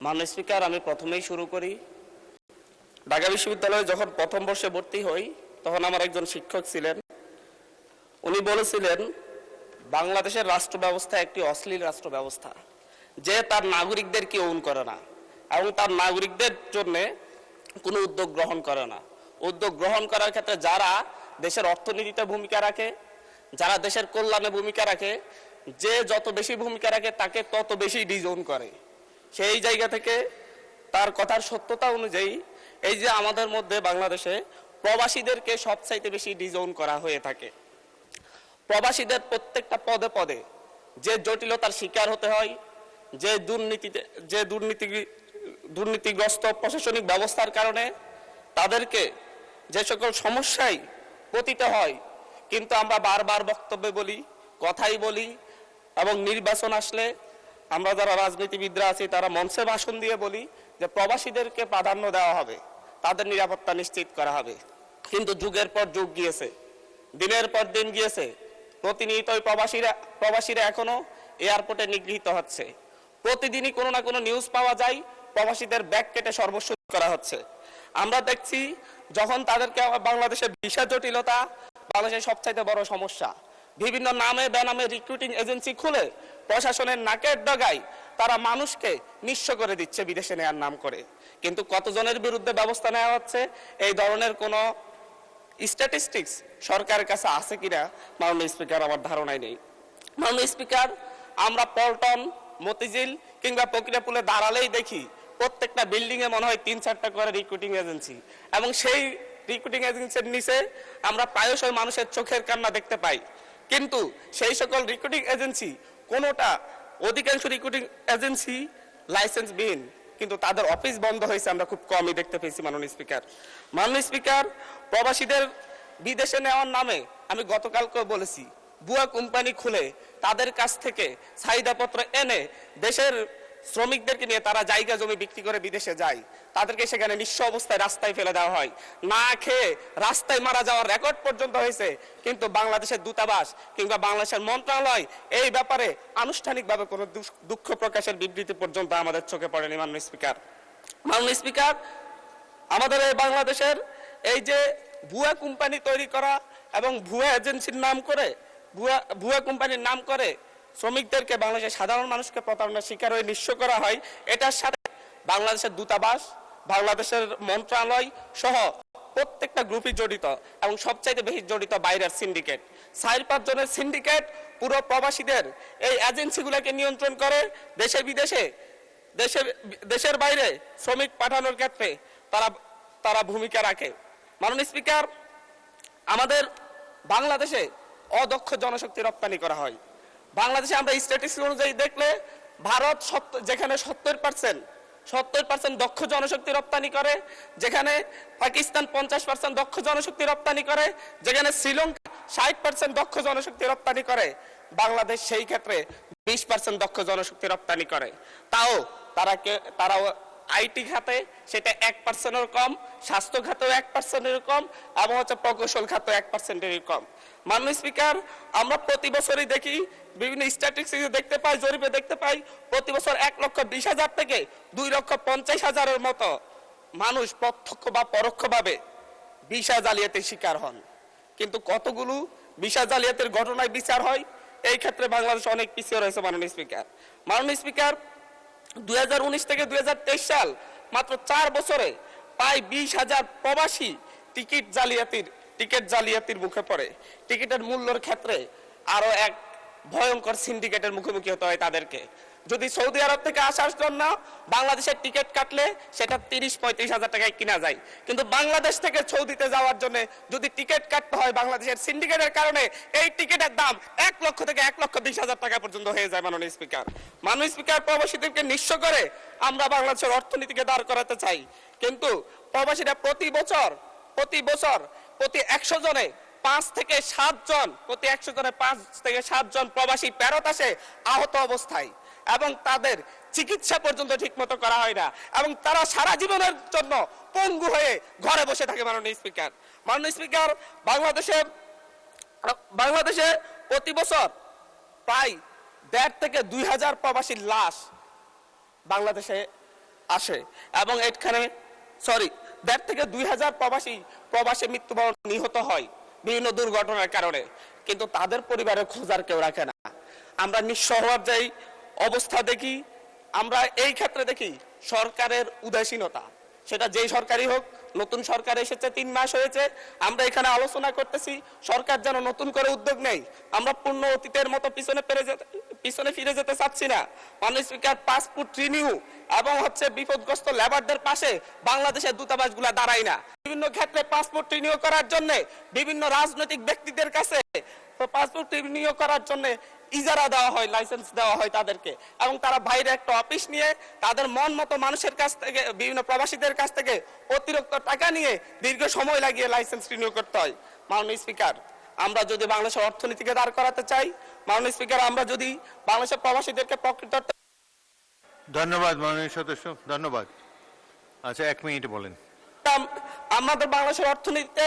মাননীয় স্পিকার, আমি প্রথমেই শুরু করি। ঢাকা বিশ্ববিদ্যালয়ে যখন প্রথম বর্ষে ভর্তি হই তখন আমার একজন শিক্ষক ছিলেন। উনি বলেছিলেন বাংলাদেশের রাষ্ট্র ব্যবস্থা একটি অশ্লীল রাষ্ট্র ব্যবস্থা, যে তার নাগরিকদেরকে ওন করে না এবং তার নাগরিকদের জন্য কোনো উদ্যোগ গ্রহণ করে না। উদ্যোগ গ্রহণ করার ক্ষেত্রে যারা দেশের অর্থনীতিতে ভূমিকা রাখে, যারা দেশের কল্যাণে ভূমিকা রাখে, যে যত বেশি ভূমিকা রাখে তাকে তত বেশি ডিজোন করে। সেই জায়গা থেকে তার কথার সত্যতা অনুযায়ী এই যে আমাদের মধ্যে বাংলাদেশে প্রবাসীদেরকে সবচাইতে বেশি ডিজোন করা হয়ে থাকে। প্রবাসীদের প্রত্যেকটা পদে পদে যে জটিলতার শিকার হতে হয়, যে দুর্নীতিগ্রস্ত প্রশাসনিক ব্যবস্থার কারণে তাদেরকে যে সকল সমস্যায় পতিত হয়, কিন্তু আমরা বারবার বক্তব্যে বলি, কথাই বলি এবং নির্বাচন আসলে আমরা যারা রাজনীতিবিদরা আছি তারা মঞ্চে ভাষণ দিয়ে বলি যে প্রবাসীদেরকে প্রাধান্য দেওয়া হবে, তাদের নিরাপত্তা নিশ্চিত করা হবে। কিন্তু যুগের পর যুগ গিয়েছে, দিনের পর দিন গিয়েছে, প্রতিনিয়তই প্রবাসীরা এখনো এয়ারপোর্টে নিগৃহীত হচ্ছে। প্রতিদিনই কোনো না কোনো নিউজ পাওয়া যায় প্রবাসীদের ব্যাগ কেটে সর্বস্ব করা হচ্ছে। আমরা দেখছি যখন তাদেরকে বাংলাদেশের ভিসা জটিলতা বাংলাদেশের সবচাইতে বড় সমস্যা, বিভিন্ন নামে বেনামে রিক্রুটিং এজেন্সি খুলে প্রশাসনের নাকের ডগায় তারা মানুষকে নিঃস্ব করে দিচ্ছে বিদেশে নেওয়ার নাম করে। কিন্তু কতজনের বিরুদ্ধে ব্যবস্থা নেওয়া হচ্ছে এই ধরনের কোনো স্ট্যাটিস্টিক্স সরকারের কাছে আছে কিনা মাননীয় স্পিকার আমার ধারণাই নেই। মাননীয় স্পিকার, আমরা পল্টন, মতিঝিল কিংবা প্রক্রিয়াপুলে দাঁড়ালেই দেখি প্রত্যেকটা বিল্ডিং এ মনে হয় ৩-৪টা করে রিক্রুটিং এজেন্সি, এবং সেই রিক্রুটিং এজেন্সির নিচে আমরা প্রায়শই মানুষের চোখের কান্না দেখতে পাই। কিন্তু সেই সকল রিক্রুটিং এজেন্সি কোনোটা, অধিকাংশ রিক্রুটিং এজেন্সি লাইসেন্সবিহীন, কিন্তু তাদের অফিস বন্ধ হয়েছে আমরা খুব কমই দেখতে পেয়েছি। মাননীয় স্পিকার, প্রবাসীদের বিদেশে নেওয়ার নামে আমি গতকালকেও বলেছি, ভুয়া কোম্পানি খুলে তাদের কাছ থেকে চাহিদাপত্র এনে দেশের শ্রমিকদেরকে নিয়ে তারা জায়গা জমি বিক্রি করে বিদেশে যায়, তাদেরকে সেখানে নিঃস্ব অবস্থায় রাস্তায় ফেলে দেওয়া হয়, না খেয়ে রাস্তায় মারা যাওয়ার রেকর্ড পর্যন্ত হয়েছে। কিন্তু বাংলাদেশের দূতাবাস কিংবা বাংলাদেশের মন্ত্রণালয় এই ব্যাপারে আনুষ্ঠানিকভাবে কোনো দুঃখ প্রকাশের বিবৃতি পর্যন্ত আমাদের চোখে পড়েনি। মাননীয় স্পিকার, আমাদের এই বাংলাদেশের এই যে ভুয়া কোম্পানি তৈরি করা এবং ভুয়া এজেন্সির নাম করে, ভুয়া কোম্পানির নাম করে শ্রমিকদেরকে, বাংলাদেশের সাধারণ মানুষকে প্রতারণার শিকার হয়ে নিঃস্ব করা হয়, এটার সাথে বাংলাদেশের দূতাবাস, বাংলাদেশের মন্ত্রণালয় সহ প্রত্যেকটা গ্রুপই জড়িত, এবং সবচাইতে বেশি জড়িত বাইরের সিন্ডিকেট। 4-5 জনের সিন্ডিকেট পুরো প্রবাসীদের এই এজেন্সিগুলোকে নিয়ন্ত্রণ করে দেশে বিদেশে, দেশের বাইরে শ্রমিক পাঠানোর ক্ষেত্রে তারা ভূমিকা রাখে। মাননীয় স্পিকার, আমাদের বাংলাদেশে অদক্ষ জনশক্তি রপ্তানি করা হয়। বাংলাদেশে আমরা স্ট্যাটিস্টিক্স অনুযায়ী দেখলে ভারত যেখানে 70% দক্ষ জনশক্তি রপ্তানি করে, যেখানে পাকিস্তান 50% দক্ষ জনশক্তি রপ্তানি করে, যেখানে শ্রীলঙ্কা 60% দক্ষ জনশক্তি রপ্তানি করে, বাংলাদেশ সেই ক্ষেত্রে 20% দক্ষ জনশক্তি রপ্তানি করে। তাও তারাও আইটি খাতে সেটা 1%-এর কম, স্বাস্থ্য খাতেও 1%-এর কম, এবং প্রকৌশল খাতে 1%-এর কম। মাননীয় স্পিকার, আমরা প্রতি বছরই দেখি, বিভিন্ন স্ট্যাটিস্টিক্স দেখতে পাই, জরিপে দেখতে পাই, প্রতি বছর 1,20,000 থেকে 2,50,000-এর মতো মানুষ প্রত্যক্ষ বা পরোক্ষভাবে ভিসা জালিয়াতির শিকার হন। কিন্তু কতগুলো ভিসা জালিয়াতির ঘটনায় বিচার হয়, এই ক্ষেত্রে বাংলাদেশ অনেক পিছিয়ে রয়েছে। মাননীয় স্পিকার, 2019 থেকে 2023 সাল মাত্র 4 বছরে প্রায় 20,000 প্রবাসী টিকিট জালিয়াতির মুখে পড়ে। টিকিটের মূল্যের ক্ষেত্রে আরো এক ভয়ঙ্কর সিন্ডিকেটের মুখোমুখি হতে হয় তাদেরকে। যদি সৌদি আরব থেকে আসার জন্য বাংলাদেশের টিকিট কাটলে সেটা 30-35 হাজার টাকায় কিনা যায়, কিন্তু বাংলাদেশ থেকে সৌদিতে যাওয়ার জন্য যদি টিকিট কাটতে হয় বাংলাদেশের সিন্ডিকেটের কারণে এই টিকিটের দাম 1 লক্ষ থেকে 1,20,000 টাকা পর্যন্ত হয়ে যায়। মাননীয় স্পিকার, প্রবাসীদেরকে নিঃস্ব করে আমরা বাংলাদেশের অর্থনীতিকে দাঁড় করাতে চাই, কিন্তু প্রবাসীরা প্রতি বছর প্রতি 100 জনে 5 থেকে 7 জন, প্রতি 100 জনে 5 থেকে 7 জন প্রবাসী ফেরত আসে আহত অবস্থায়, এবং তাদের চিকিৎসা পর্যন্ত ঠিকমতো করা হয় না, এবং তারা সারা জীবনের জন্য পঙ্গু হয়ে ঘরে বসে থাকে। মাননীয় স্পিকার, বাংলাদেশে প্রতি বছর প্রায় 1,500 থেকে 2,000 প্রবাসীর লাশ বাংলাদেশে আসে এবং এখানে 1.5 থেকে 2,000 প্রবাসী মৃত্যুবরণ নিহত হয় বিভিন্ন দুর্ঘটনার কারণে, কিন্তু তাদের পরিবারের খোঁজার কেউ রাখে না। আমরা নিঃস্ব হওয়ার যে অবস্থা দেখি, আমরা এই ক্ষেত্রে দেখি সরকারের উদাসীনতা। সেটা যেই সরকারই হোক, নতুন সরকার এসেছে 3 মাস হয়েছে, আমরা এখানে আলোচনা করতেছি সরকার যেন নতুন করে উদ্যোগ নেই। আমরা পূর্ণ অতীতের মতো পিছনে ফিরে যেতে চাচ্ছি না। মাননীয় স্পিকার, পাসপোর্ট রিনিউ এবং বিপদগ্রস্ত লেবারদের পাশে বাংলাদেশের দূতাবাসগুলো দাঁড়ায় না। বিভিন্ন ক্ষেত্রে পাসপোর্ট রিনিউ করার জন্য বিভিন্ন রাজনৈতিক ব্যক্তিদের কাছে পাসপোর্ট রিনিউ করার জন্য ইজারা দেওয়া হয়, লাইসেন্স দেওয়া হয় তাদেরকে, এবং তারা বাইরে একটা অফিস নিয়ে তাদের মন মতো মানুষের কাছ থেকে, বিভিন্ন প্রবাসীদের কাছ থেকে অতিরিক্ত টাকা নিয়ে দীর্ঘ সময় লাগিয়ে লাইসেন্স রিনিউ করতে হয়। মাননীয় স্পিকার, আমরা যদি বাংলাদেশের অর্থনীতিকে দাঁড় করাতে চাই, মাননীয় স্পিকার, আমরা যদি বাংলাদেশের প্রবাসীদেরকে প্রকৃত। ধন্যবাদ মাননীয় সদস্য, ধন্যবাদ। আচ্ছা, 1 মিনিট বলেন। আমাদের বাংলাদেশের অর্থনীতিতে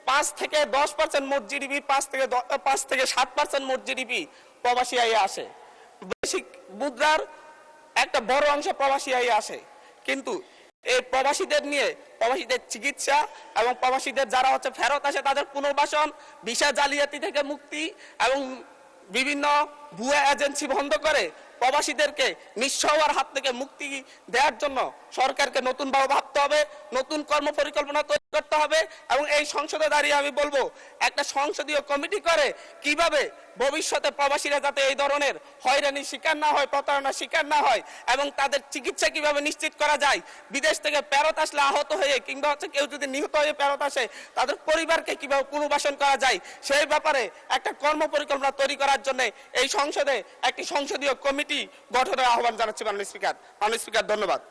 5 থেকে 10% মোট জিডিপি, 5 থেকে 7% মোট জিডিপি প্রবাসী আয়ে আসে। বৈশ্বিক মুদ্রার একটা বড় অংশ প্রবাসী আয়ে আসে, কিন্তু এই প্রবাসীদের নিয়ে, প্রবাসীদের চিকিৎসা এবং প্রবাসীদের যারা ফেরত আসে তাদের পুনর্বাসন, ভিসা জালিয়াতি থেকে মুক্তি এবং বিভিন্ন ভুয়া এজেন্সি বন্ধ করে প্রবাসীদেরকে নিঃস্ব হওয়ার হাত থেকে মুক্তি দেওয়ার জন্য সরকারকে নতুনভাবে ভাবতে হবে, নতুন কর্ম পরিকল্পনা তৈরি করতে হবে। এবং এই সংসদে দাঁড়িয়ে আমি বলবো, একটা সংসদীয় কমিটি করে কিভাবে ভবিষ্যতে প্রবাসীরা যাতে এই ধরনের হয়রানির শিকার না হয়, প্রতারণার শিকার না হয়, এবং তাদের চিকিৎসা কিভাবে নিশ্চিত করা যায়, বিদেশ থেকে ফেরত আসলে আহত হয়ে কিংবা কেউ যদি নিহত হয়ে ফেরত আসে তাদের পরিবারকে কিভাবে পুনর্বাসন করা যায়, সেই ব্যাপারে একটা কর্ম পরিকল্পনা তৈরি করার জন্য এই সংসদে একটি সংসদীয় কমিটি গঠনের আহ্বান জানাচ্ছি। মাননীয় স্পিকার, ধন্যবাদ।